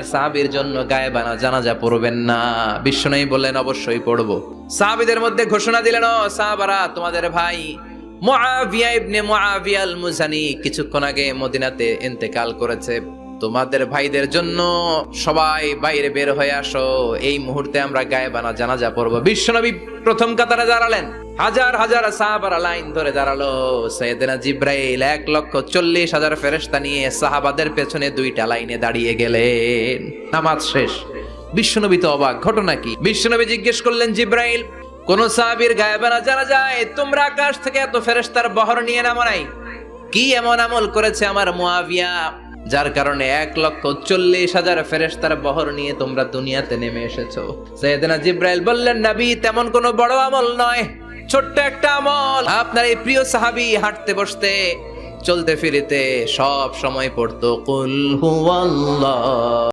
সাহাবীর জন্য গায়েবানা জানাজা পড়বেন না? বিশ্বনবী বললেন অবশ্যই পড়বো। সাহাবীদের মধ্যে ঘোষণা দিলেন, ও সাহাবারা, তোমাদের ভাই মুআবিয়া ইবনে মুআবিয়া আল মুজানি কিছুক্ষণ আগে মদিনাতে ইন্তেকাল করেছে। তোমাদের ভাইদের জন্য সবাই বাইরে বের হয়ে আসো, এই মুহূর্তে আমরা গায়েবানা জানাজা পড়বো। বিশ্বনবী প্রথম কাতারে দাঁড়ালেন, হাজার হাজার সাহাবারা লাইন ধরে দাঁড়ালো। সাইয়েদনা জিব্রাইল 1,40,000 ফেরেশতা নিয়ে সাহাবাদের পেছনে দুইটা লাইনে দাঁড়িয়ে গেলেন। নামাজ শেষ। বিশ্বনবী তো অবাক, ঘটনা কি? বিশ্বনবী জিজ্ঞেস করলেন, জিব্রাইল, কোন সাহাবীর গায়েবানা জানা যায়? তোমরা আকাশ থেকে এত ফেরেশতার বহর নিয়ে নামো নাই? কি এমন আমল করেছে আমার মুআবিয়া যার কারণে 1,40,000 ফেরেশতার বহর নিয়ে তোমরা দুনিয়াতে নেমে এসেছো? সাইয়েদনা জিব্রাইল বললেন, নবী, তেমন কোনো বড় আমল নয়, ছোট্ট একটা আমল। আপনার এই প্রিয় সাহাবী হাঁটতে বসতে চলতে ফিরিতে সব সময় পড়তো কুল হুয়াল্লাহ।